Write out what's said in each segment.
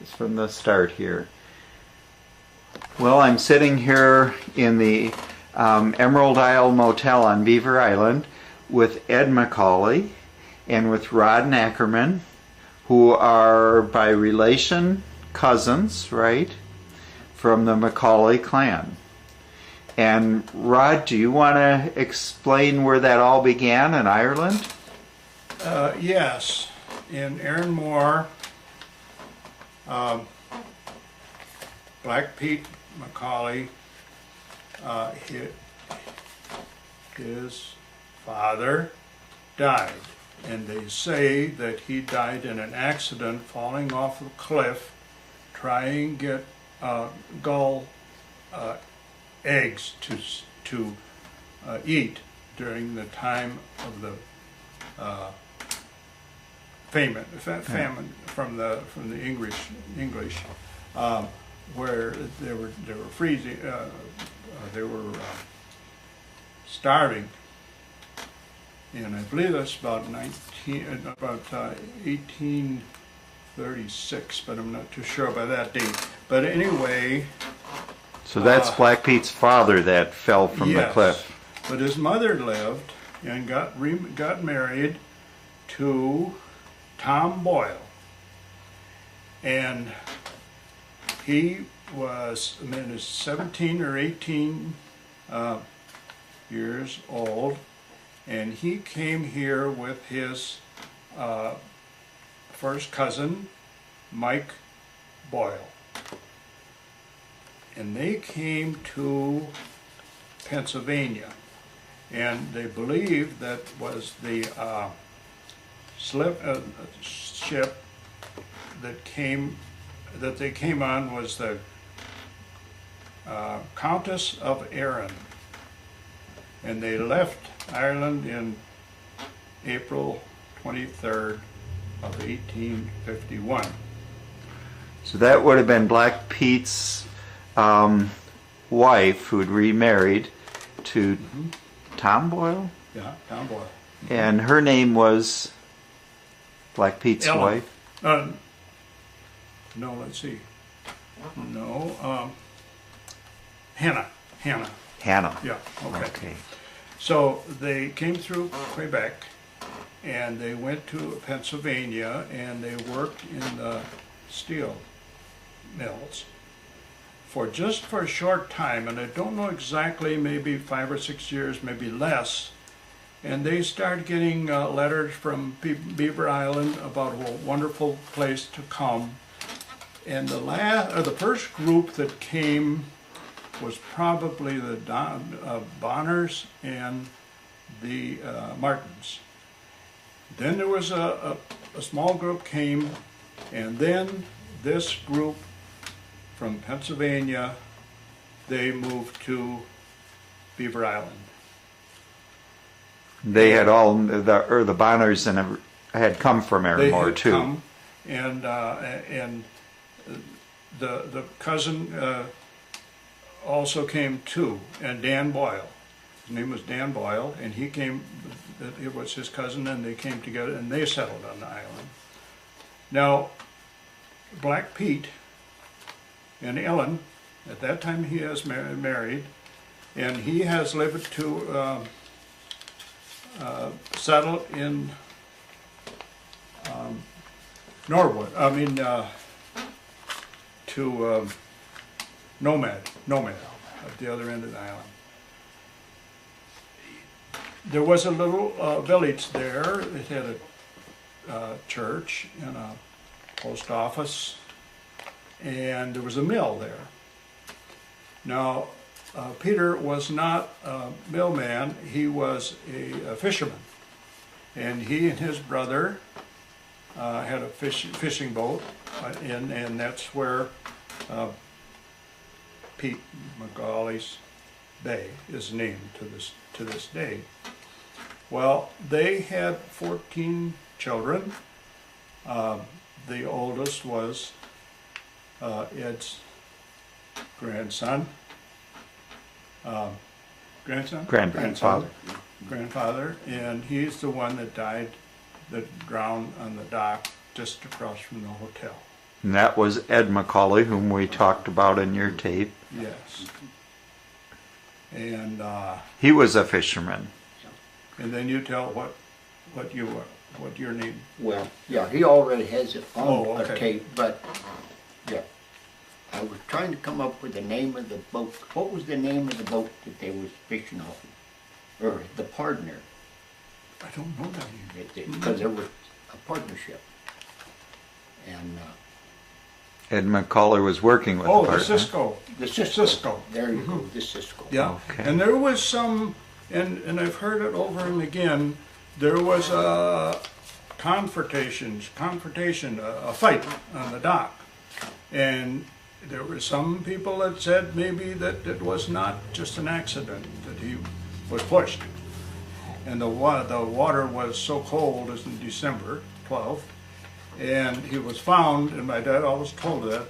Just from the start here. Well, I'm sitting here in the Emerald Isle Motel on Beaver Island with Ed McCauley and with Rod Nackerman, who are by relation cousins, right, from the McCauley clan. And Rod, do you want to explain where that all began in Ireland? Yes, in Erinmore, Black Pete McCauley, his father died, and they say that he died in an accident falling off a cliff trying to get gull eggs to eat during the time of the famine from the English, where they were freezing, they were starving, and I believe that's about 1836, but I'm not too sure by that date. But anyway. So that's Black Pete's father that fell from the cliff. But his mother lived and got married to Tom Boyle, and he was 17 or 18 years old, and he came here with his first cousin, Mike Boyle. And they came to Pennsylvania, and they believed that was the ship that they came on was the Countess of Arran, and they left Ireland in April 23rd of 1851. So that would have been Black Pete's wife, who'd remarried to Tom Boyle? Yeah, Tom Boyle. And her name was Black Pete's wife? No, let's see. No, Hannah. Hannah. Yeah, Okay. So they came through Quebec, and they went to Pennsylvania, and they worked in the steel mills for a short time, and I don't know exactly, maybe 5 or 6 years, maybe less. And they started getting letters from Beaver Island about a wonderful place to come. And the first group that came was probably the Bonners and the Martins. Then there was a small group came, and then this group from Pennsylvania, they moved to Beaver Island. They had all the Bonners and had come from Erinmore too. Come, and the cousin also came too, and Dan Boyle. His name was Dan Boyle, and he came. It was his cousin, and they came together, and they settled on the island. Now, Black Pete and Ellen, at that time he is married, and he has lived to settle in Norwood. To Nomad at the other end of the island. There was a little village there. It had a church and a post office, and there was a mill there. Now, Peter was not a millman, he was a fisherman. And he and his brother had a fishing boat, and that's where Pete McCauley's Bay is named to this day. Well, they had 14 children. The oldest was Ed's grandson. Grandfather, and he's the one that died, that drowned on the dock just across from the hotel. And that was Ed McCauley, whom we talked about in your tape. Yes. And He was a fisherman. then you tell what your name. Well, yeah, he already has it on okay. a tape, but yeah. I was trying to come up with the name of the boat. What was the name of the boat that they was fishing off of? Or the partner? I don't know that name. Because there was a partnership. And Mm-hmm. Ed McCauley was working with Oh, the the partner. Cisco. the Cisco. Cisco. There you go, the Cisco. Yeah, Okay. and there was some, and I've heard it over and again, there was a confrontation, a fight on the dock. And there were some people that said maybe that it was not just an accident, that he was pushed. And the water was so cold as in December 12th, and he was found, and my dad always told that,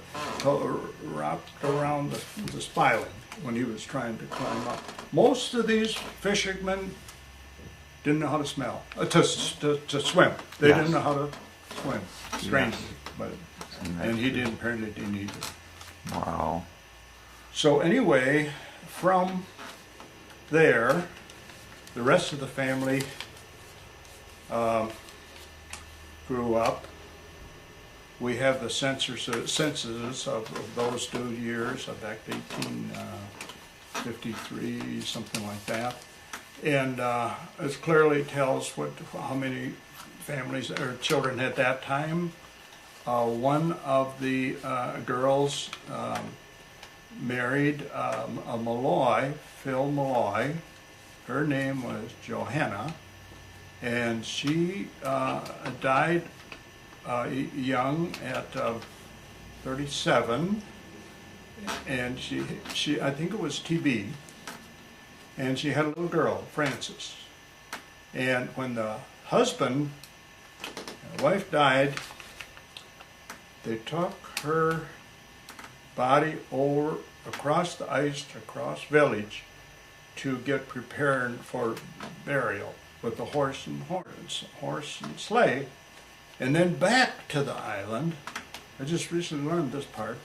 wrapped around the spiling when he was trying to climb up. Most of these fishermen didn't know how to to swim. They Yes. didn't know how to swim, strangely, and he apparently didn't either. Wow. So anyway, from there, the rest of the family grew up. We have the censuses of those 2 years, of back to 1853, something like that. And it clearly tells how many families or children at that time. One of the girls married a Malloy, Phil Malloy. Her name was Johanna, and she died young at 37, and she I think it was TB, and she had a little girl, Frances. And when the wife died, they took her body over across the ice, across village, to get prepared for burial with the horse and sleigh, and then back to the island. I just recently learned this part,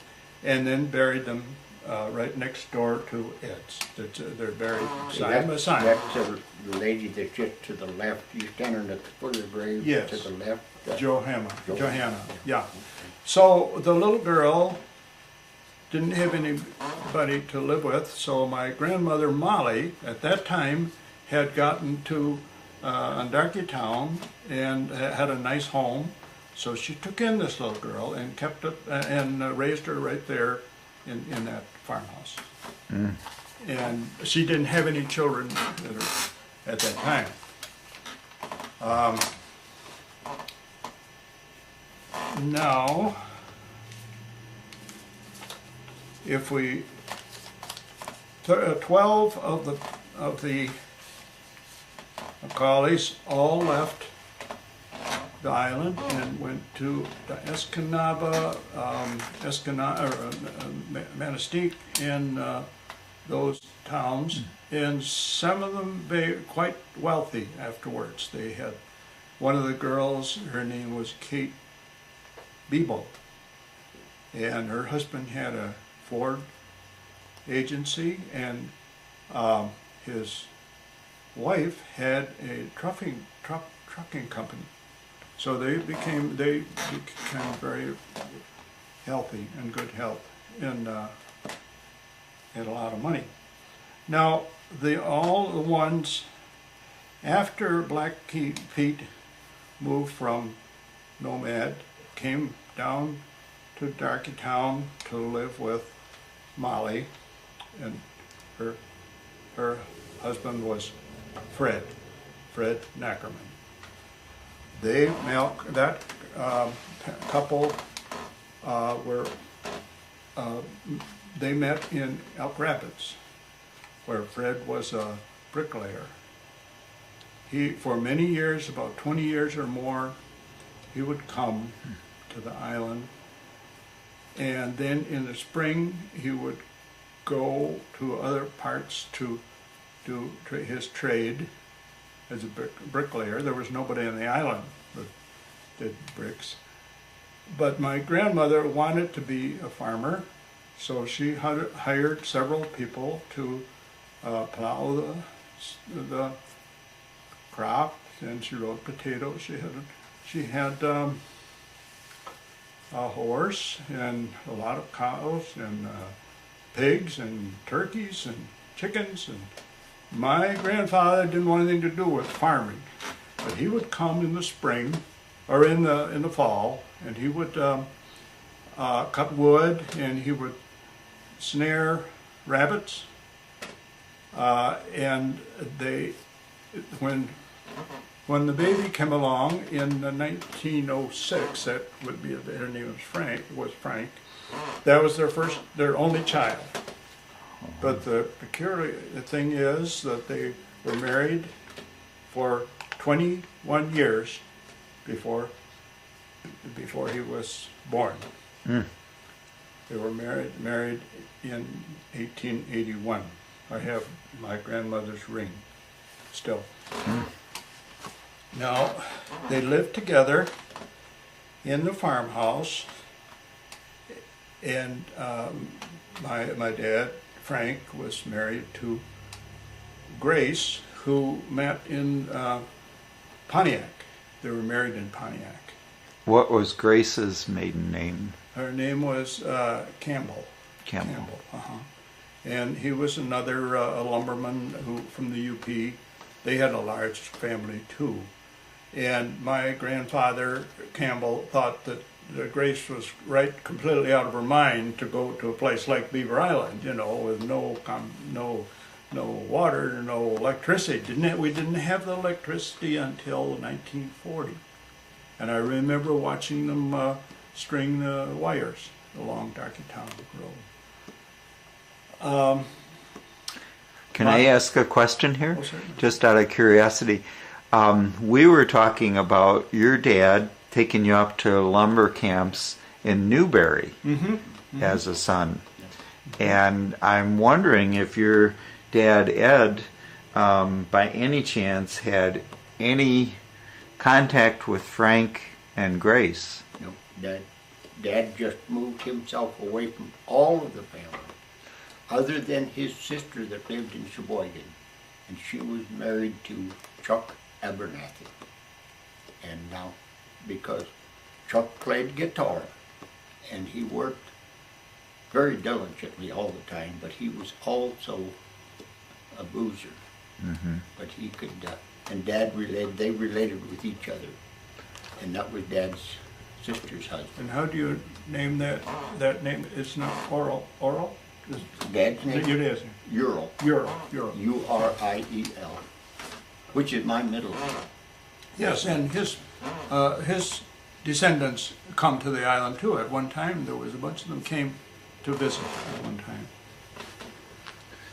and then buried them right next door to Ed's. They're buried side by side. That's the lady that's just to the left. You're standing at the foot of the grave. Yes. To the left. Johanna, yeah. So the little girl didn't have anybody to live with, so my grandmother Molly, at that time, had gotten to Undarky Town and had a nice home. So she took in this little girl and kept it and raised her right there in that farmhouse. Mm. And she didn't have any children at that time. Now, if we 12 of the Macaulays all left the island and went to the Manistee, and those towns, and some of them were quite wealthy afterwards. They had one of the girls, her name was Kate Beeble, and her husband had a Ford agency, and his wife had a trucking company. So they became very healthy and good health, and had a lot of money. Now, all the ones after Black Pete moved from Nomad, came down to Darky Town to live with Molly, and her husband was Fred Nackerman. That couple they met in Elk Rapids, where Fred was a bricklayer. For many years, about 20 years or more, he would come to the island, and then in the spring he would go to other parts to do his trade as a bricklayer. There was nobody on the island that did bricks, But my grandmother wanted to be a farmer, so she hired several people to plow the crop, and she rode potatoes. She had a horse and a lot of cows and pigs and turkeys and chickens. And my grandfather didn't want anything to do with farming, but he would come in the spring or in the fall, and he would cut wood, and he would snare rabbits, and when the baby came along in 1906, that would be, her name was Frank. That was their only child. But the peculiar thing is that they were married for 21 years before he was born. Mm. They were married in 1881. I have my grandmother's ring still. Mm. Now, they lived together in the farmhouse, and my dad, Frank, was married to Grace, who met in Pontiac. They were married in Pontiac. What was Grace's maiden name? Her name was Campbell. Campbell. And he was another a lumberman from the UP. They had a large family too. And my grandfather, Campbell, thought that Grace was completely out of her mind to go to a place like Beaver Island, with no water, no electricity. We didn't have the electricity until 1940. And I remember watching them string the wires along Darky Town Road. Can I ask a question here? Oh, certainly. Just out of curiosity. We were talking about your dad taking you up to lumber camps in Newberry as a son. And I'm wondering if your dad, Ed, by any chance had any contact with Frank and Grace. No, Dad just moved himself away from all of the family, other than his sister that lived in Sheboygan, and she was married to Chuck Abernathy. And now, because Chuck played guitar, and he worked very diligently all the time, but he was also a boozer. Mm-hmm. But he could, and Dad they related with each other, and that was Dad's sister's husband. And how do you name that name? It's not Oral. Oral? Dad's name? It is. Ural. Ural. Uriel, which is my middle name. Yes, and his descendants come to the island too. At one time, there was a bunch of them came to visit at one time.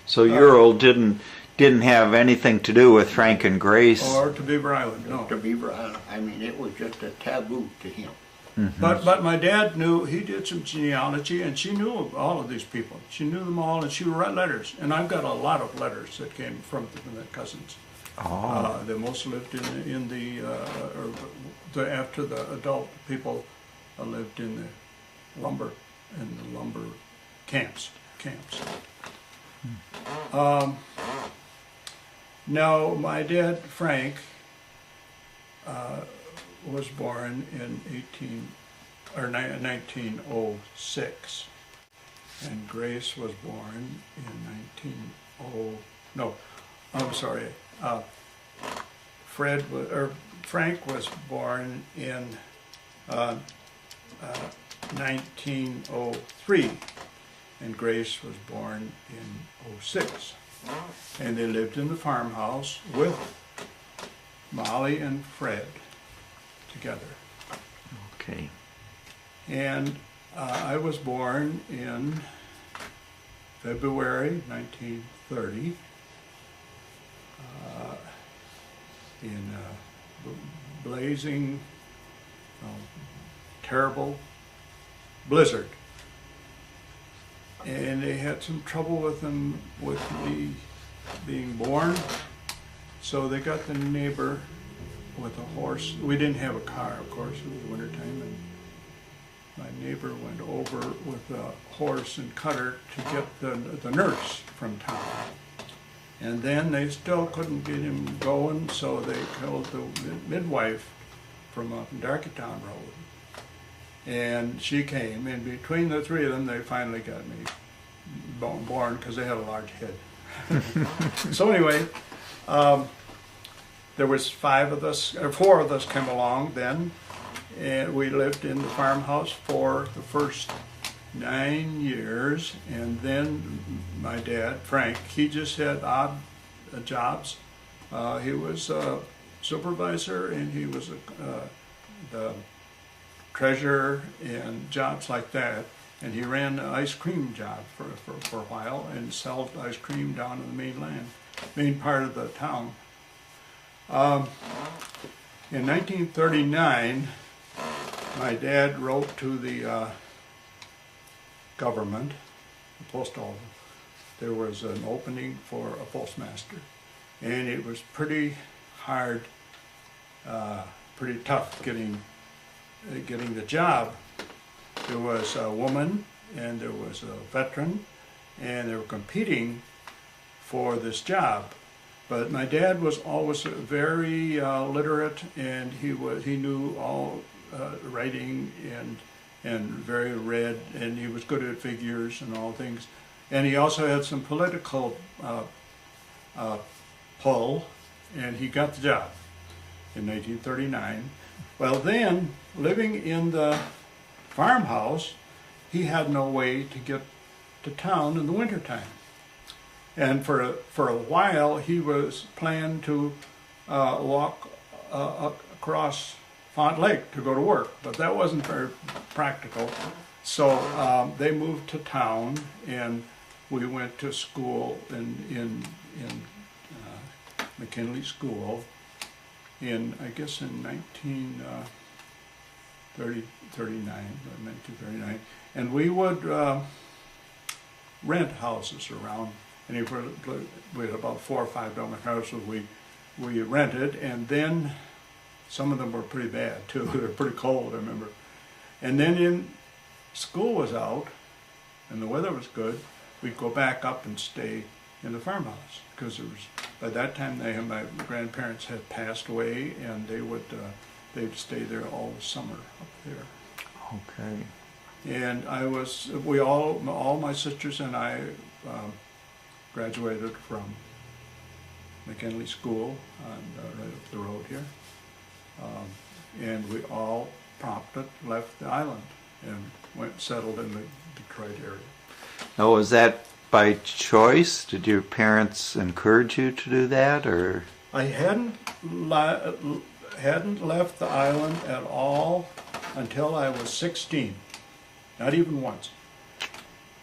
So Ural didn't have anything to do with Frank and Grace. Or to Beaver Island, no. To Beaver Island, I mean, it was just a taboo to him. Mm-hmm. But my dad knew, he did some genealogy, and she knew of all of these people. She knew them all, and she wrote letters. And I've got a lot of letters that came from the cousins. Oh. They most lived in the after the adult people lived in the lumber camps. Now my dad Frank was born in 1906, and Grace was born in Frank was born in 1903, and Grace was born in 06. And they lived in the farmhouse with Molly and Fred together. Okay. And I was born in February 1930 in a blazing, terrible blizzard. And they had some trouble with me being born, so they got the neighbor with a horse. We didn't have a car, of course, it was wintertime, my neighbor went over with a horse and cutter to get the nurse from town. And then they still couldn't get him going, so they called the midwife from up in Darkytown Road. And she came, and between the three of them, they finally got me born because they had a large head. So anyway, there was 4 of us came along then, and we lived in the farmhouse for the first 9 years, and then my dad, Frank, he just had odd jobs. He was a supervisor, and he was the treasurer and jobs like that. And he ran an ice cream job for a while and sold ice cream down in the main part of the town. In 1939, my dad wrote to the government, the post office. There was an opening for a postmaster, and it was pretty hard, pretty tough getting the job. There was a woman and there was a veteran, and they were competing for this job. But my dad was always very literate, and he knew all writing and very read, and he was good at figures and all things. And he also had some political pull, and he got the job in 1939. Well, then, living in the farmhouse, he had no way to get to town in the wintertime. And for a while, he was planning to walk across Font Lake to go to work, but that wasn't very practical. So they moved to town, and we went to school in McKinley School in 1939, and we would rent houses around, and we had about 4 or 5 dormant houses we rented, and then some of them were pretty bad too. They were pretty cold, I remember. And then school was out and the weather was good, we'd go back up and stay in the farmhouse, because by that time my grandparents had passed away, and they'd stay there all the summer up there. Okay. And all my sisters and I graduated from McKinley School right up the road here. And we all promptly left the island and settled in the Detroit area. Now, was that by choice? Did your parents encourage you to do that, or? I hadn't left the island at all until I was 16, not even once.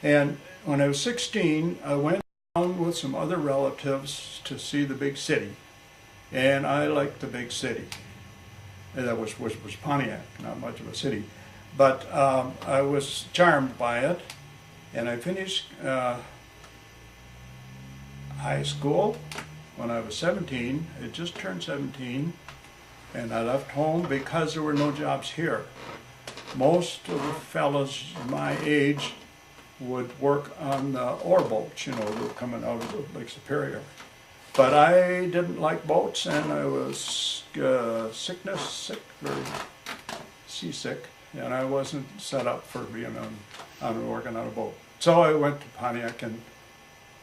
And when I was 16, I went down with some other relatives to see the big city, and I liked the big city. And that was Pontiac, not much of a city, but I was charmed by it, and I finished high school when I was 17. I just turned 17, and I left home because there were no jobs here. Most of the fellows my age would work on the ore boats, that were coming out of Lake Superior. But I didn't like boats, and I was very seasick, and I wasn't set up for being on working on a boat. So I went to Pontiac, and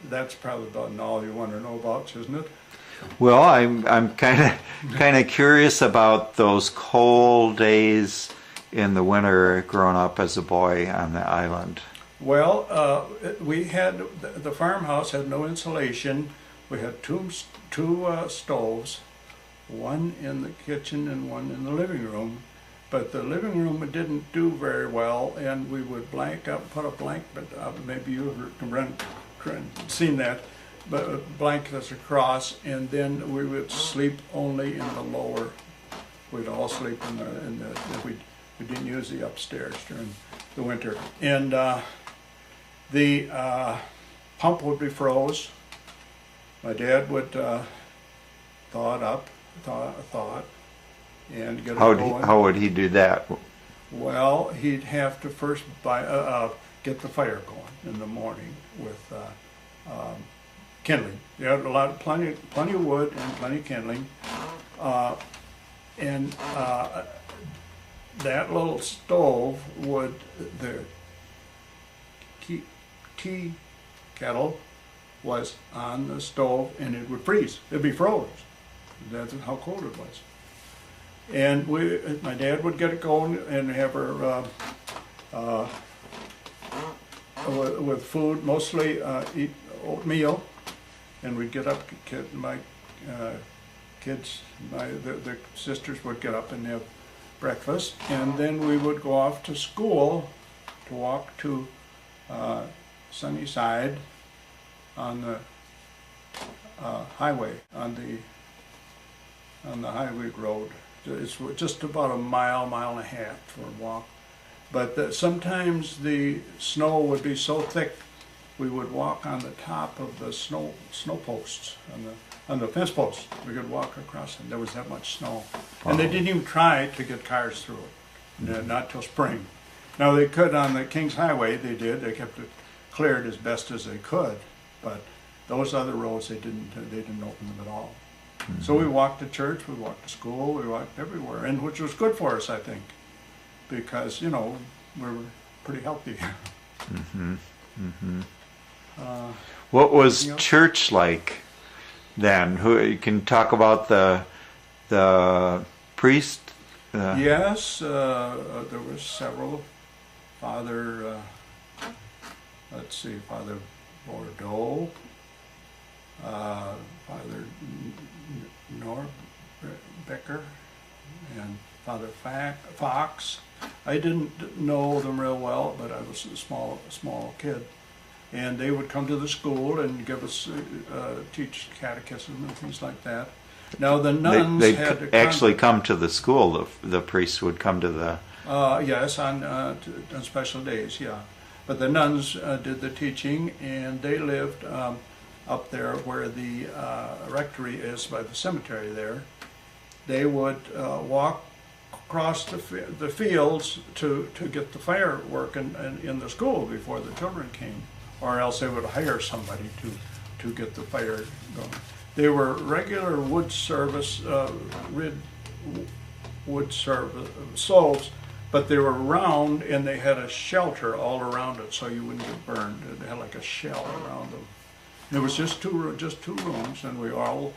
that's probably about all you want to know about, isn't it? Well, I'm kind of curious about those cold days in the winter growing up as a boy on the island. Well, the farmhouse had no insulation. We had two stoves, one in the kitchen and one in the living room. But the living room didn't do very well, and we would put a blanket up. Maybe you've seen that, but blankets across, and then we would sleep only in the lower. We'd all sleep we didn't use the upstairs during the winter, and the pump would be froze. My dad would thaw it up, and get it going. How would he do that? Well, he'd have to first get the fire going in the morning with kindling. You had plenty of wood and plenty of kindling, and that little stove the tea kettle was on the stove, and it would freeze. It'd be froze. That's how cold it was. And my dad would get it going and have her with food, mostly eat oatmeal, and we'd get up. The sisters would get up and have breakfast, and then we would go off to school to walk to Sunnyside on the highway, on the highway road. It's just about a mile and a half for a walk. But sometimes the snow would be so thick, we would walk on the top of the snow posts, on the fence posts. We could walk across them. There was that much snow. Wow. And they didn't even try to get cars through it, not till spring. Now they could on the Kings Highway, they did. They kept it cleared as best as they could. But those other roads, they didn't open them at all. Mm-hmm. So we walked to church, we walked to school, we walked everywhere, and which was good for us, I think, because, we were pretty healthy. Mm-hmm. Mm-hmm. What was church like then? You can talk about the priest? Yes, there were several. Father Bordeaux, Father Norbecker, and Father Fox. I didn't know them real well, but I was a small kid. And they would come to the school and give us, teach catechism and things like that. Now the nuns had to actually come to the school. The priests would come to the... yes, on special days, yeah. But the nuns did the teaching, and they lived up there where the rectory is by the cemetery there. They would walk across the fields to get the firework in the school before the children came, or else they would hire somebody to get the fire going. They were regular wood service stoves, but they were round and they had a shelter all around it so you wouldn't get burned. It had like a shell around them. And it was just two rooms, and we all,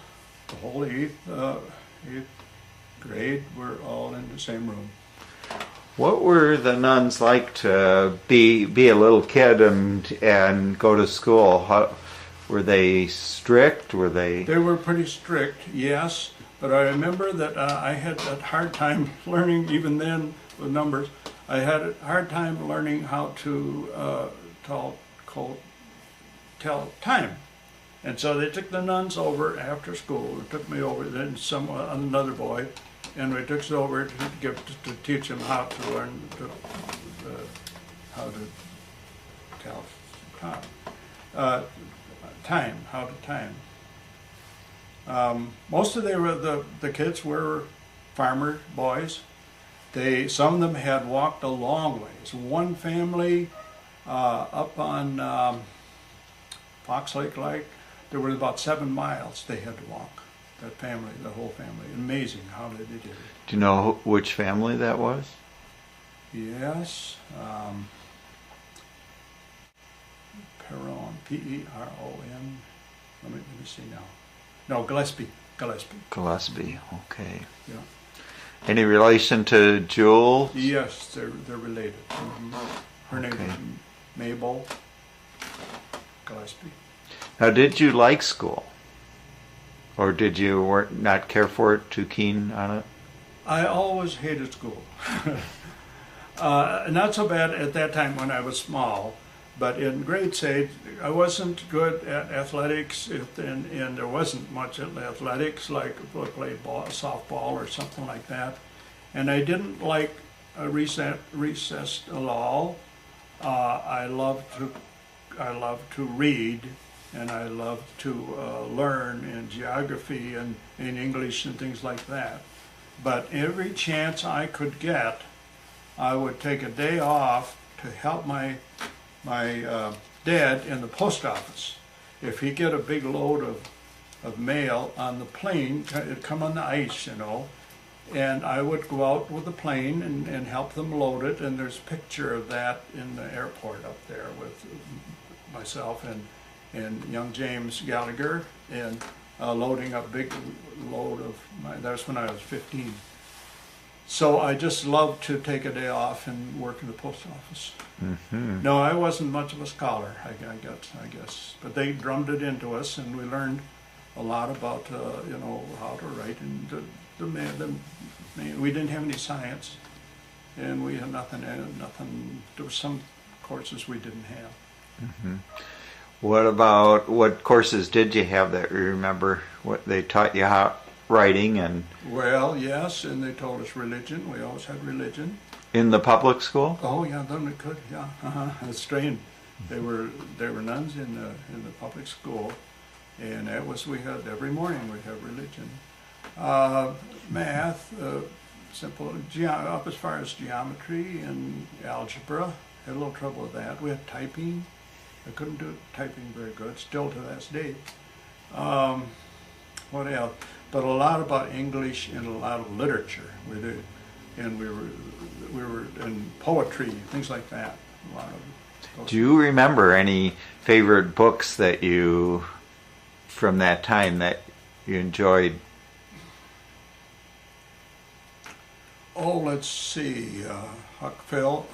the whole eighth grade, were all in the same room. What were the nuns like to be a little kid and go to school? Were they strict? Were they? They were pretty strict, yes. But I remember that I had a hard time learning, even then with numbers. I had a hard time learning how to tell time. And so they took the nuns over after school. They took me over, then another boy, and we took us over to teach them how to learn how to tell time, how to time. Most of the kids were farmer boys. Some of them had walked a long ways. One family up on Fox Lake, there were about 7 miles they had to walk. That family, the whole family. Amazing how they did it. Do you know which family that was? Yes. Peron, P-E-R-O-N. Let me see now. No, Gillespie. Gillespie, okay. Yeah. Any relation to Jewel? Yes, they're related. Mm-hmm. Her name was Mabel Gillespie. Now, did you like school? Or did you not care for it, too keen on it? I always hated school. Not so bad at that time when I was small, but in grade 8, I wasn't good at athletics, and there wasn't much athletics, like I played softball or something like that. And I didn't like recess at all. I loved to read, and I loved to learn in geography and in English and things like that. But every chance I could get, I would take a day off to help my dad in the post office. If he get a big load of mail on the plane, it'd come on the ice, you know, and I would go out with the plane and help them load it, and there's a picture of that in the airport up there with myself and young James Gallagher, and loading a big load of that's when I was 15. So I just loved to take a day off and work in the post office. Mm-hmm. No, I wasn't much of a scholar, I guess, but they drummed it into us, and we learned a lot about you know, how to write, and we didn't have any science, and we had nothing. There were some courses we didn't have. Mm-hmm. What courses did you have that you remember? What they taught you how writing and? Well, yes, and they taught us religion. We always had religion. In the public school? Oh yeah, then we could. Yeah, It's strange. They were nuns in the public school, and that was we had every morning we'd have religion, math, simple up as far as geometry and algebra. Had a little trouble with that. We had typing. I couldn't do typing very good, still to this day. What else? But a lot about English and a lot of literature we did, and we were in poetry, things like that. A lot of. Do you remember any favorite books that you, from that time, that you enjoyed? Oh, let's see, Huck Finn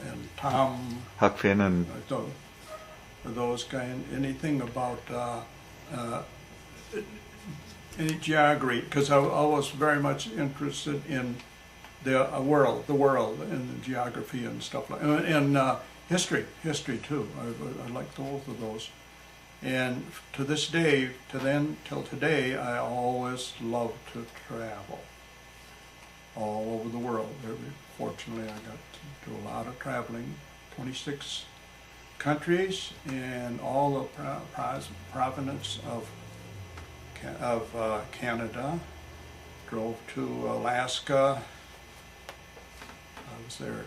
and Tom. Huck Finn and. Those kind. Anything about any geography, because I was very much interested in the world, and the geography and stuff like, and history too. I like both of those. And to this day, till today, I always love to travel all over the world. Fortunately, I got to do a lot of traveling, 26 countries, and all the province of Canada. Drove to Alaska. I was there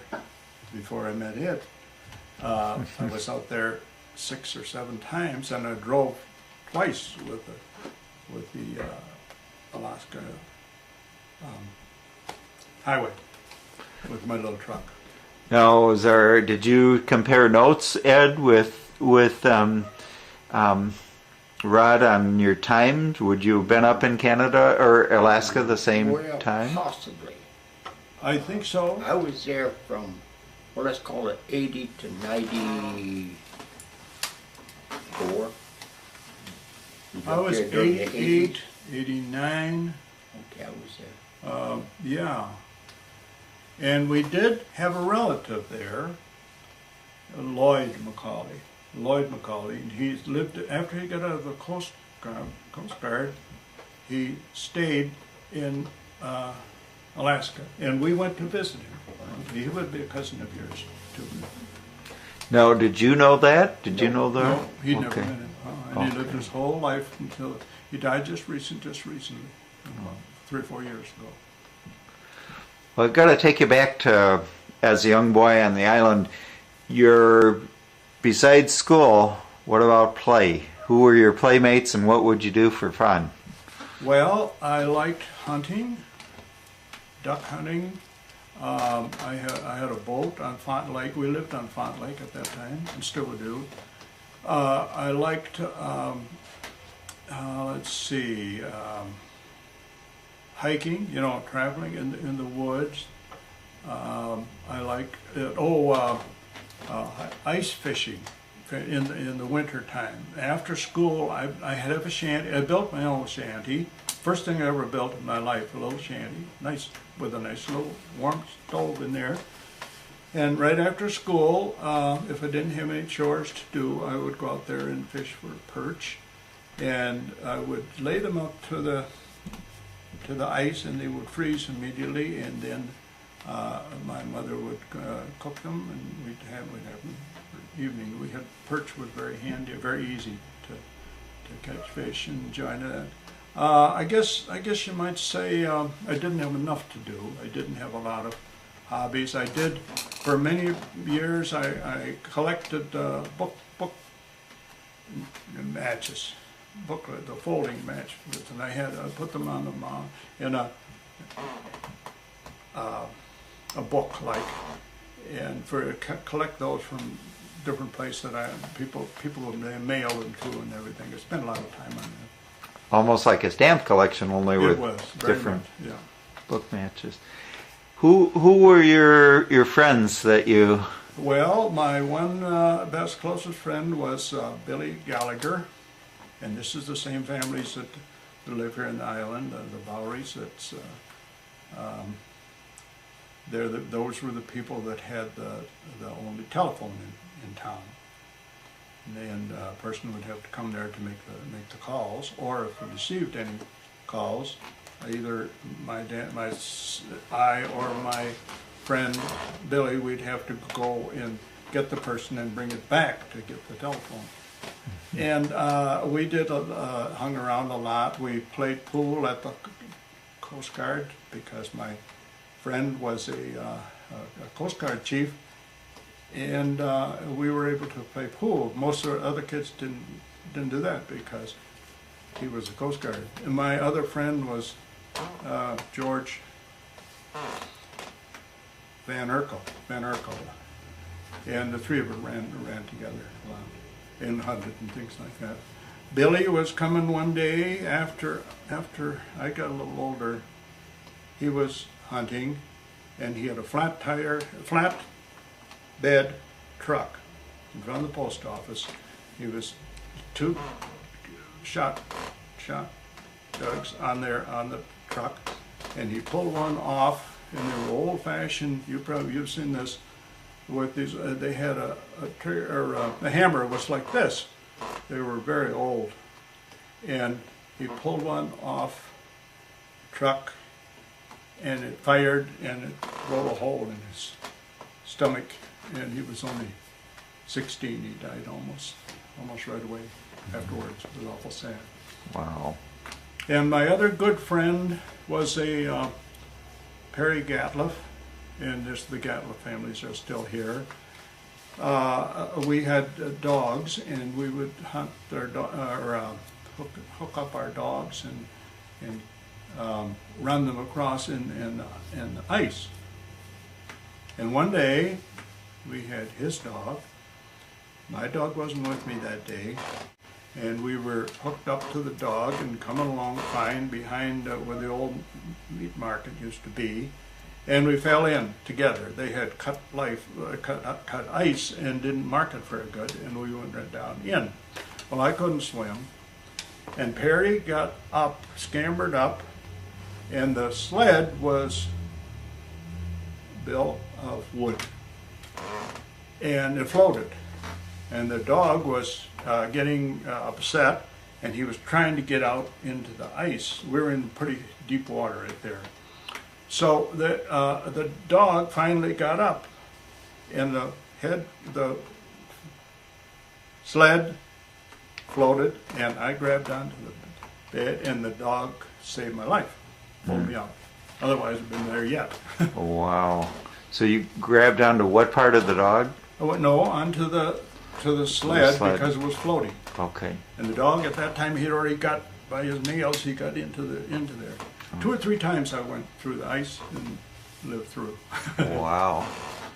before I met Ed. I was out there 6 or 7 times, and I drove twice with the Alaska highway with my little truck. Now, did you compare notes, Ed, with Rod on your time? Would you have been up in Canada or Alaska the same time? Possibly. I think so. I was there from, well, let's call it 80 to 94. I was 88, 89. Okay, I was there. Yeah. And we did have a relative there, Lloyd McCauley. And he lived, after he got out of the Coast Guard, he stayed in Alaska, and we went to visit him. He would be a cousin of yours, too. No, did you know that? Did you know that? No, he never Okay. met him. And he lived his whole life until he died just recently, 3 or 4 years ago. Well, I've got to take you back to, as a young boy on the island, besides school, what about play? Who were your playmates and what would you do for fun? Well, I liked hunting, duck hunting. I had a boat on Font Lake. We lived on Font Lake at that time, and still do. I liked, let's see, hiking, traveling in the woods. I like ice fishing in the winter time. After school, I had a shanty. I built my own shanty. First thing I ever built in my life, a little shanty, nice with a nice little warm stove in there. And right after school, if I didn't have any chores to do, I would go out there and fish for perch, and I would lay them up to the ice, and they would freeze immediately. And then my mother would cook them, and we'd have them for evening. We had perch was very handy, very easy to catch fish and enjoy that. I guess you might say I didn't have enough to do. I didn't have a lot of hobbies. I did, for many years, I collected book matches, the folding matches, and I put them on the in a book like, and collect those from different places that people would mail them to and everything. I spent a lot of time on that. Almost like a stamp collection, only with different book matches. Who were your friends that you? Well, my one best closest friend was Billy Gallagher, and this is the same families that live here in the island, the Boweries. That's those were the people that had the only telephone in town. And a person would have to come there to make the calls, or if we received any calls, either I or my friend Billy, we'd have to go and get the person and bring it back to get the telephone. And we did hung around a lot. We played pool at the Coast Guard because my friend was a Coast Guard chief. And we were able to play pool. Most of the other kids didn't do that because he was a Coast Guard. And my other friend was George Van Urkel. And the three of us ran together a lot and hunted and things like that. Billy was coming one day after I got a little older. He was hunting, and he had a flat bed truck in front of the post office. He was two shot dugs on the truck, and he pulled one off, and they were old-fashioned. You've seen this with these. They had a hammer was like this. They were very old, and he pulled one off the truck, and it fired, and it blew a hole in his stomach. And he was only 16. He died almost right away afterwards. It was awful sad. Wow. And my other good friend was a Perry Gatliff, and the Gatliff families are still here. We had dogs, and we would hunt hook up our dogs and run them across in ice. And one day, we had his dog. My dog wasn't with me that day, and we were hooked up to the dog and coming along fine behind where the old meat market used to be, and we fell in together. They had cut ice and didn't mark it very good, and we went right down in. Well, I couldn't swim, and Perry got up, scampered up, and the sled was built of wood. And it floated, and the dog was getting upset, and he was trying to get out into the ice. We were in pretty deep water right there. So the dog finally got up, and the sled floated, and I grabbed onto the bed, and the dog saved my life, pulled me out. Otherwise, I'd been there yet. Wow. So you grabbed onto what part of the dog? No, onto the sled because it was floating. Okay. And the dog at that time, he'd already got, by his nails, he got into there. 2 or 3 times I went through the ice and lived through. Wow.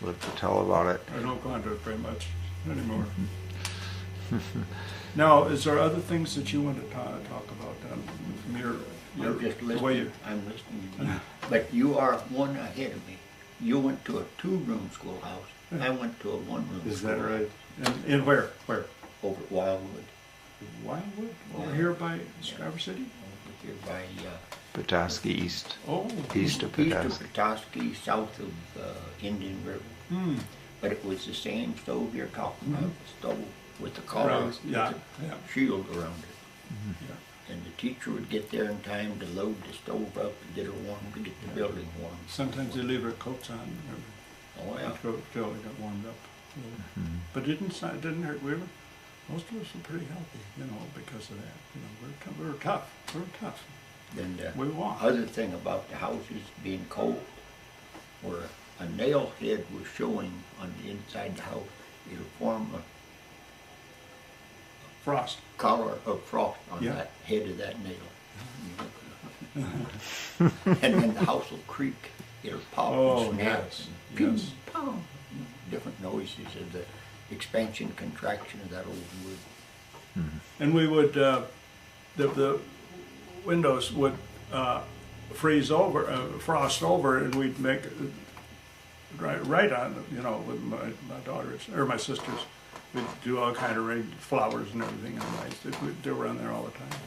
Live to tell about it. I don't go into it very much anymore. Now, is there other things that you want to talk about from your I'm just the way listening. I'm listening to you. But you are one ahead of me. You went to a 2-room schoolhouse. I went to a 1-room schoolhouse. Is that right? And where? Where? Over at Wildwood. Wildwood? Over here by Traverse City? Over here by Petoskey East. Oh. East of east Petoskey. of Petoskey, south of Indian River. Hmm. But it was the same stove you're talking about, the stove with the collar, with Yeah. the shield around it. Yeah. And the teacher would get there in time to load the stove up and get her warm, to get the building warm. Sometimes they leave their coats on Oh yeah. until they got warmed up. But it didn't hurt. We most of us were pretty healthy, because of that. We were tough. We were tough. Then the We walked. other thing about the houses being cold, where a nail head was showing on the inside the house, it'll form a Frost. color of frost on Yeah. that head of that nail. And then the house will creak. It'll pop Oh, and snap. yes, And pew, yes. pow. Different noises of the expansion, contraction of that old wood. And we would, the windows would freeze over, frost over, and we'd make right on, with my daughters or my sisters. We'd do all kind of flowers and everything on lights. They were on there all the time.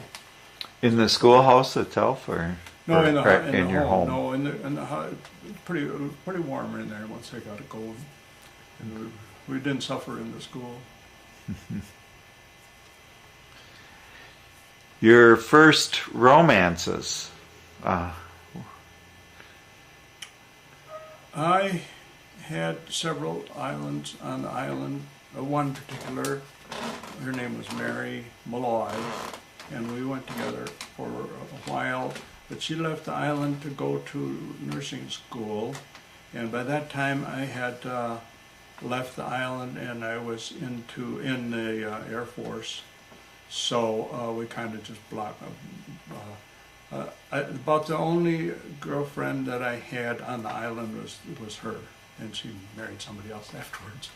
In the schoolhouse itself, or No, or in the your home? No, in the house. Pretty warm in there once they got it going. And we didn't suffer in the school. Your first romances. I had several islands on the island. One particular, her name was Mary Malloy, and we went together for a while. But she left the island to go to nursing school, and by that time I had left the island and I was in the Air Force. So we kind of just blocked. About the only girlfriend that I had on the island was her, and she married somebody else afterwards.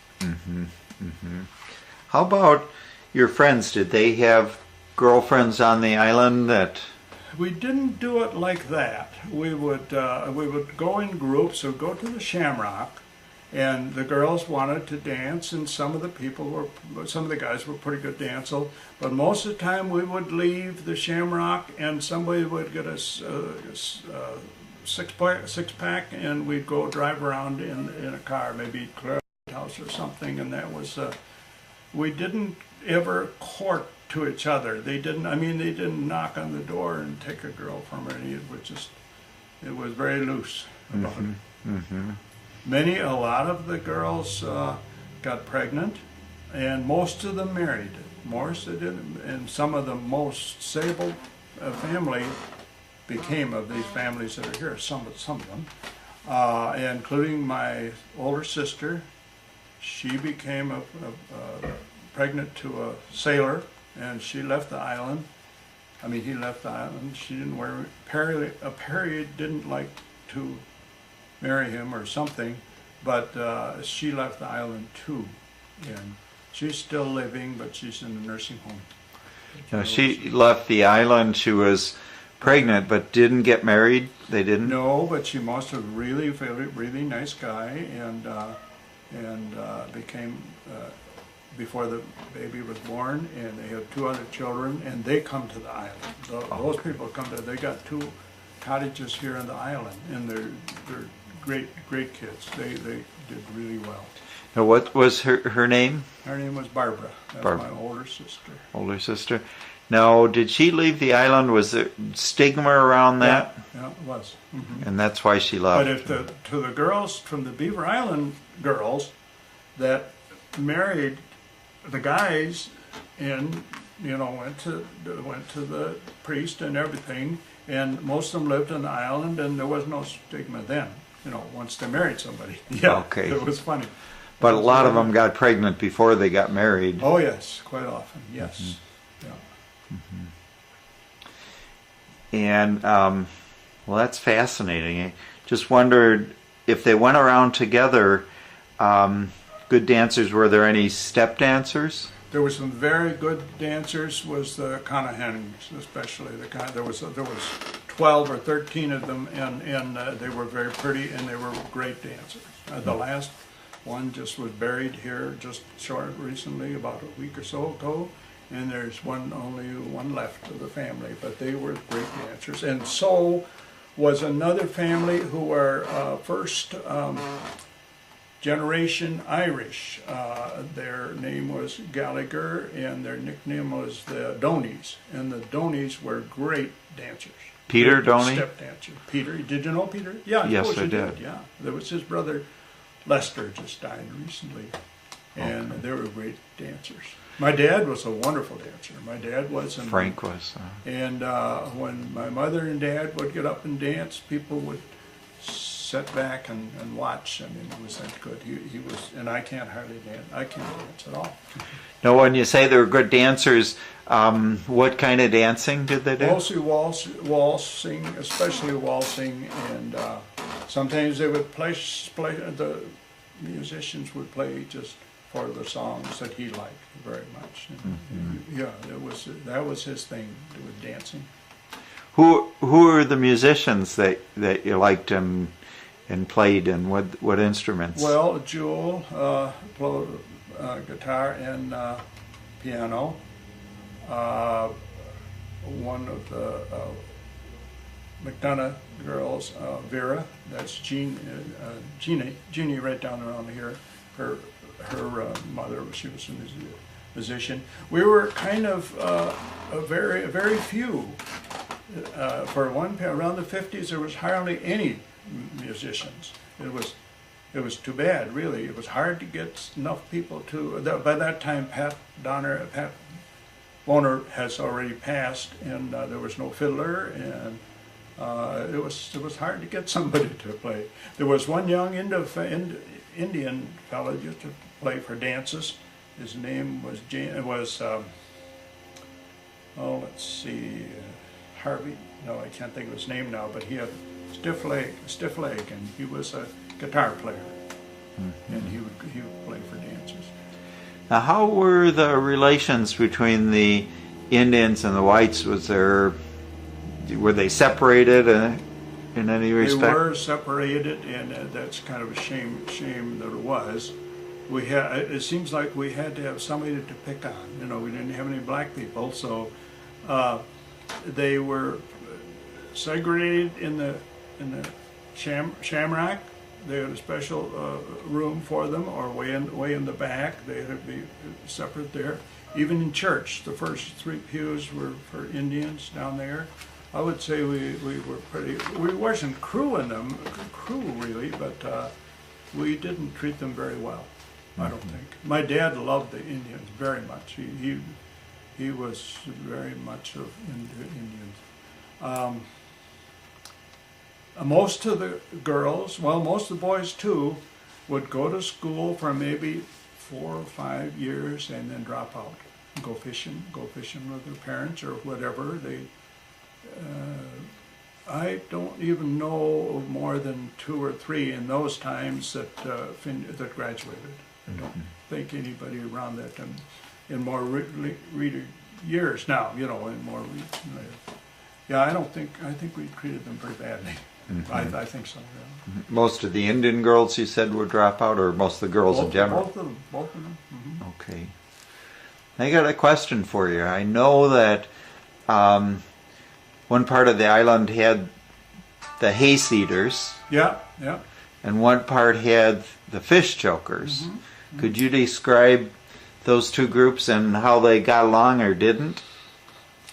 How about your friends? Did they have girlfriends on the island that? We didn't do it like that. We would go in groups or go to the Shamrock, and the girls wanted to dance, and some of the guys were pretty good dancers. But most of the time, we would leave the Shamrock, and somebody would get us a six-pack, and we'd go drive around in a car, maybe Claire House or something, and that was. We didn't ever court to each other. They didn't knock on the door and take a girl from her. It was very loose about it. A lot of the girls got pregnant, and most of them married. Most didn't, and some of the most stable family became of these families that are here. Some of them, including my older sister. She became pregnant to a sailor, and she left the island. He left the island. She didn't Perry didn't like to marry him or something, but she left the island too, and she's still living, but she's in the nursing home. No, she left the island. She was pregnant, but didn't get married. They didn't. No, but she must have really nice guy, and became. Before the baby was born, and they had 2 other children, and they come to the island. Those people they got 2 cottages here on the island, and they're great kids. They did really well. Now, what was her name? Her name was Barbara. That's Barbara. My older sister. Older sister. Now, did she leave the island? Was there stigma around that? Yeah, it was. And that's why she left. But to the girls from the Beaver Island girls that married the guys and went to the priest and everything, and most of them lived on the island, and there was no stigma then. Once they married somebody. Yeah, okay. It was funny. But a lot of them got pregnant before they got married. Oh yes, quite often. Yes. Yeah. And well, that's fascinating. I just wondered if they went around together. Good dancers. Were there any step dancers? There were some very good dancers. Was the Conahans, especially there was 12 or 13 of them, and they were very pretty, and they were great dancers. The last one just was buried here just recently, about a week or so ago, and there's only one left of the family. But they were great dancers, and so was another family who were first. Generation Irish. Their name was Gallagher, and their nickname was the Donies. And the Donies were great dancers. Peter Doney? Step dancer. Peter, did you know Peter? Yeah, yes, I did. Yeah, there was his brother Lester just died recently. and they were great dancers. My dad was a wonderful dancer. My dad was. And Frank was. And when my mother and dad would get up and dance, people would sit back and watch. I mean, it was that good. He was, and I can't hardly dance. I can't dance at all. Now, when you say they were good dancers, what kind of dancing did they do? Mostly waltzing, especially waltzing, and sometimes they would play. The musicians would play just for the songs that he liked very much. And, yeah, that was his thing with dancing. Who are the musicians that you liked and played, and what instruments? Well, Jewel played guitar and piano. One of the McDonough girls, Vera, that's Jeannie right down around here. Her mother, she was a musician. We were kind of very few. For one, around the 50s, there was hardly any musicians. It was too bad, really. It was hard to get enough people to. By that time, Pat Boner has already passed, and there was no fiddler, and it was hard to get somebody to play. There was one young Indian fellow used to play for dances. His name was let's see, Harvey. No, I can't think of his name now, but he had stiff leg, and he was a guitar player, and he would play for dancers. Now, how were the relations between the Indians and the whites? Were they separated in any respect? They were separated, and that's kind of a shame that it was. It seems like we had to have somebody to pick on. You know, we didn't have any black people, so they were segregated in the Shamrock. They had a special room for them, or way in the back. They had to be separate there. Even in church, the first 3 pews were for Indians down there. I would say we wasn't crew really, but we didn't treat them very well. I don't think. My dad loved the Indians very much. He was very much into Indians. Most of the girls, well, most of the boys too, would go to school for maybe 4 or 5 years and then drop out, go fishing with their parents or whatever. I don't even know of more than 2 or 3 in those times that graduated. I don't think anybody around that time in more years now, you know, in more. Yeah, I think we treated them pretty badly. I think so. Yeah. Most of the Indian girls, you said, would drop out, or most of the girls in general? Both of them. Okay. I got a question for you. I know that one part of the island had the hayseeders. Yeah. And one part had the fish chokers. Could you describe those 2 groups and how they got along or didn't?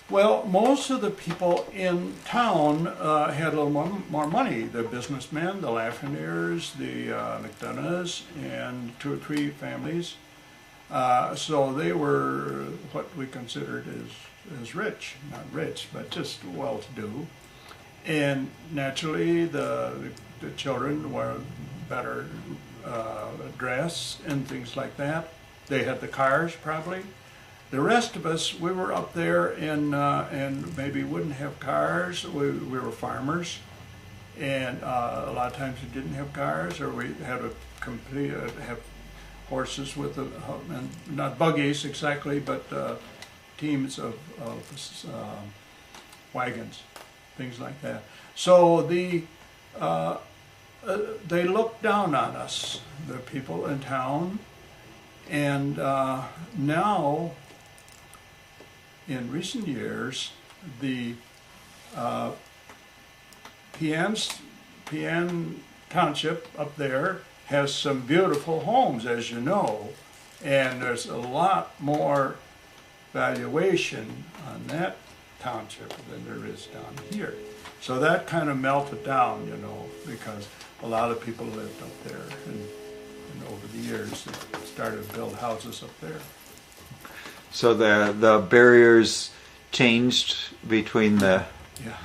Well, most of the people in town had a little more money. The businessmen, the Lafreniers, the McDonoughs, and 2 or 3 families. So they were what we considered as rich. Not rich, but just well-to-do. And naturally, the children were better dressed and things like that. They had the cars, probably. The rest of us, we were up there and maybe wouldn't have cars. We were farmers, and a lot of times we didn't have cars, or we had to have horses with and not buggies exactly, but teams of wagons, things like that. So they looked down on us, the people in town, and now. In recent years, the Pean Township up there has some beautiful homes, as you know, and there's a lot more valuation on that township than there is down here. So that kind of melted down, you know, because a lot of people lived up there, and And over the years, they started to build houses up there. So the barriers changed between the. Yeah.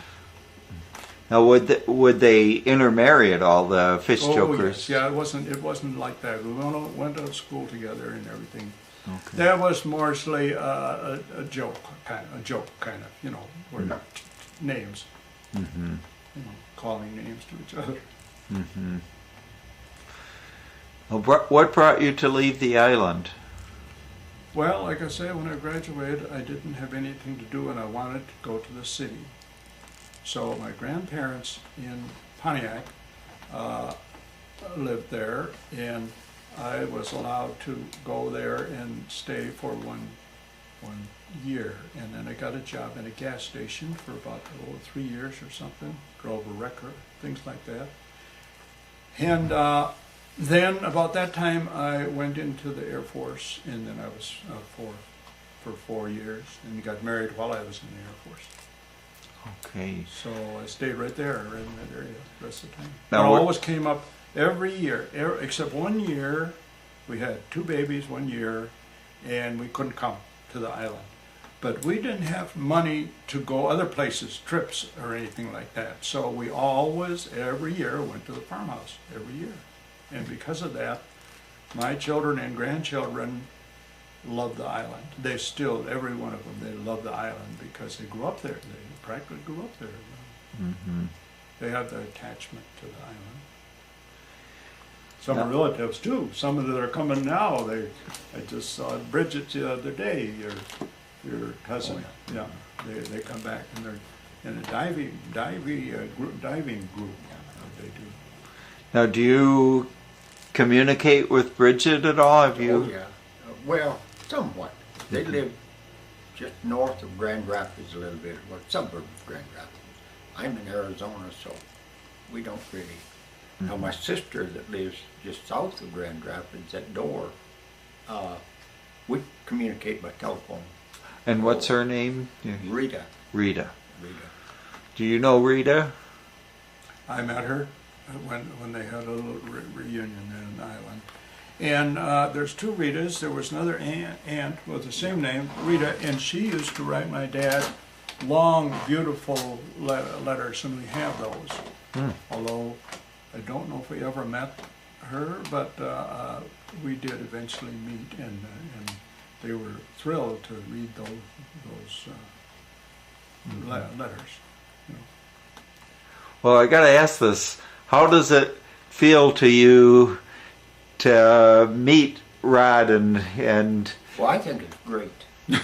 Now would they intermarry at all, the fish jokers? Yes. Yeah, it wasn't like that. We went to school together and everything. Okay. That was mostly a joke kind of, where names, Mm-hmm. calling names to each other. Mm-hmm. Well, what brought you to leave the island? Well, like I say, when I graduated, I didn't have anything to do, and I wanted to go to the city. So my grandparents in Pontiac lived there, and I was allowed to go there and stay for one year. And then I got a job in a gas station for about 3 years or something, drove a wrecker, things like that. And then about that time I went into the Air Force, and then I was for 4 years, and got married while I was in the Air Force. Okay. So I stayed right there, right in that area, the rest of the time. Now I what- always came up every year, except 1 year. We had 2 babies 1 year, and we couldn't come to the island. But we didn't have money to go other places, trips or anything like that. So we always, every year, went to the farmhouse, every year. And because of that, my children and grandchildren love the island. They still, every one of them, they love the island because they grew up there. They practically grew up there. Mm-hmm. They have the attachment to the island. Some are relatives too. Some of that are coming now. I just saw Bridget the other day, your cousin. Oh, yeah, they come back and they're in a diving group. They do. Now, do you communicate with Bridget at all? Have you? Oh, yeah. Well, somewhat. They live just north of Grand Rapids a little bit, or suburb of Grand Rapids. I'm in Arizona, so we don't really. Now, my sister that lives just south of Grand Rapids, at Door, we communicate by telephone. And what's her name? Rita. Rita. Rita. Do you know Rita? I met her when they had a little reunion there in the island. And there's 2 Ritas. There was another aunt with the same name, Rita, and she used to write my dad long, beautiful letters, and we have those. Although I don't know if we ever met her, but we did eventually meet, and they were thrilled to read those letters. Well, I got to ask this. How does it feel to you to meet Rod and Well, I think it's great. Yeah,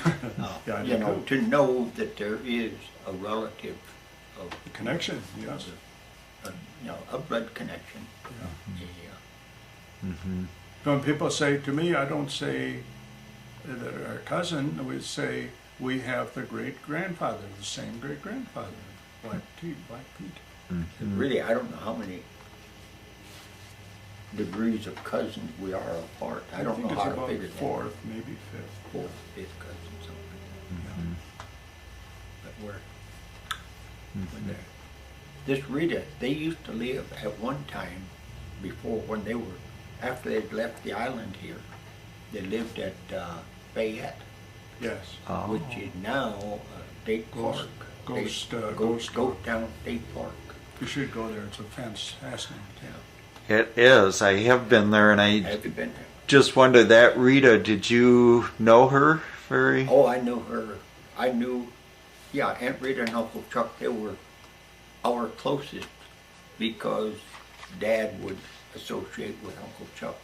I do too. To know that there is a relative of The connection, yes. a blood connection. Mhm. When people say to me, I don't say that our cousin, we say we have the great-grandfather, the same great-grandfather, Black Pete. Mhm. Really, I don't know how many degrees of cousins we are apart. I don't think know it's how to about figure that. 4th, maybe 5th. 4th, 5th cousin, something like that. Mhm. But we're When this Rita, they used to live at one time before when they were, after they'd left the island here, they lived at Fayette, Yes. Oh. which is now State Park. Ghost Town State Park. You should go there. It's a fascinating town. It is. I have been there, and I Have you been there? just wondered that Rita. Did you know her very? Oh, I knew her. Yeah, Aunt Rita and Uncle Chuck, they were our closest because Dad would associate with Uncle Chuck.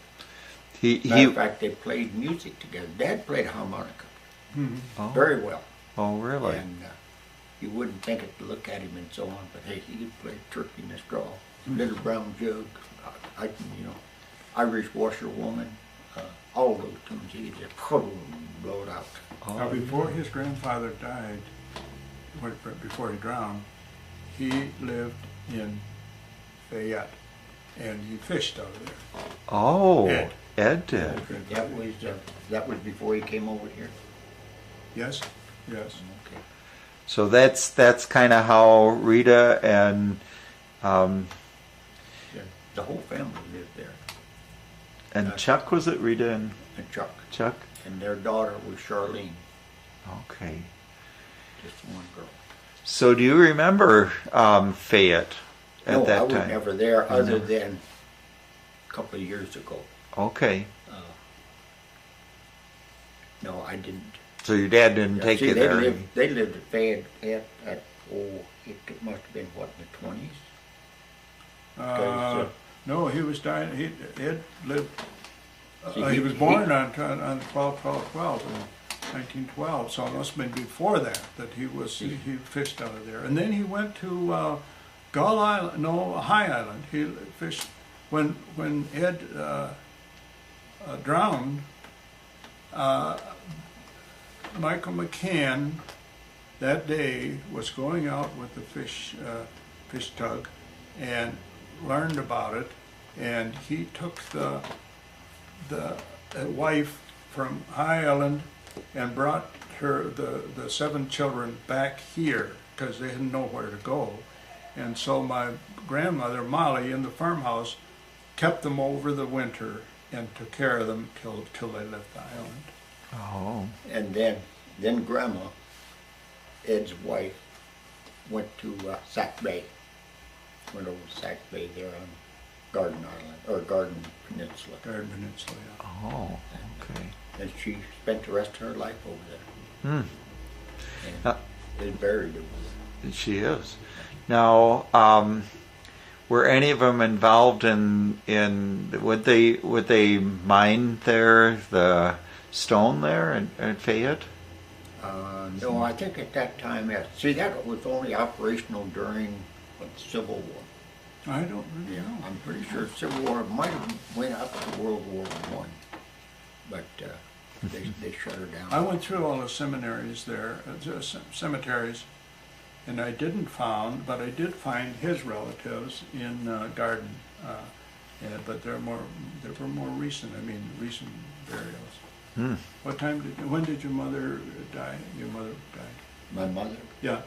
Matter of fact, they played music together. Dad played harmonica Oh, very well. oh, really? And you wouldn't think it to look at him and so on, but hey, he could play Turkey in a Straw, Little Brown Jug, Irish Washerwoman, all those tunes. He could just blow it out. Now, Oh, before his grandfather died, before he drowned, he lived in Fayette, and he fished out of there. oh, Ed. Ed did. That was before he came over here. Yes, yes. Okay. So that's kind of how Rita and The whole family lived there. And Chuck, was it? Rita and Chuck. Chuck? And their daughter was Charlene, Okay. just one girl. So do you remember Fayette at No, I that was time? never there You other never- than a couple of years ago. Okay. No, I didn't. So your dad didn't Yeah, take see, you they there? lived at Fayette at it must have been what, in the 20s? No, he was dying. Ed lived. See, He was born on 12/12/12 in 1912, so it must have been before that he fished out of there. And then he went to Gull Island, no, High Island. He fished when Ed drowned. Michael McCann that day was going out with the fish tug and learned about it, and he took the wife from High Island and brought her the 7 children back here because they didn't know where to go. And so my grandmother Molly in the farmhouse kept them over the winter and took care of them till they left the island. Oh. And then Grandma, Ed's wife, went to Sac Bay. Went over to Sac Bay there on Garden Island, or Garden Peninsula. Garden Peninsula, yeah. Oh, okay. And she spent the rest of her life over there. Hmm. And is buried over there. She is. Now, were any of them involved in would they mine there, the stone there in Fayette? No, I think at that time, see, that was only operational during the Civil War. I don't really Yeah, know. I'm pretty sure Civil War might have went up to World War I, but they shut her down. I went through all the seminaries there, cemeteries, and I did find his relatives in Garden, but they were more recent. I mean, recent burials. Hmm. When did your mother die? Your mother died. My mother, Yeah.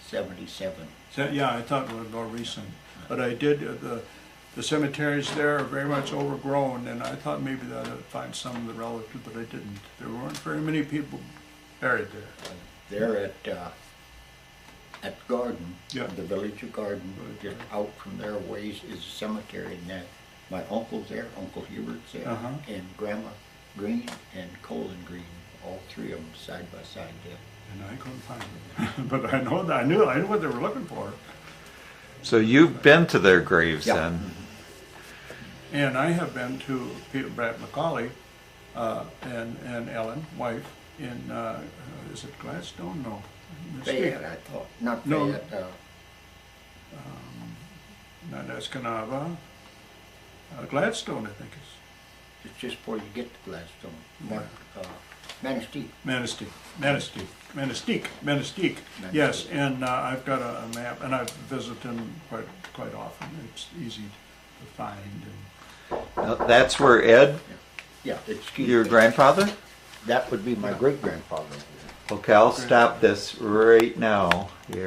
77. So, yeah, I thought it was more recent, but I did the cemeteries there are very much overgrown, and I thought maybe that I'd find some of the relatives, but I didn't. There weren't very many people buried there. They're at Garden, Yeah. the village of Garden, just out from their ways is a cemetery, and that my uncle's there, Uncle Hubert's there, Uh-huh. and Grandma Green and Colin Green, all 3 of them side by side there. And I couldn't find them, but I knew what they were looking for. So you've been to their graves Yeah. then? And I have been to Peter Brett McCauley and Ellen, wife, in is it Gladstone? No, Fayette, I thought, not No. Fayette, not Escanaba. Gladstone, I think is. it's just before you get to Gladstone. Manistee. Manistee. Yes, and I've got a map, and I've visited them quite often. It's easy to find. That's where Ed, Yeah, excuse your me. grandfather? That would be my great-grandfather. Okay, I'll stop this right now here.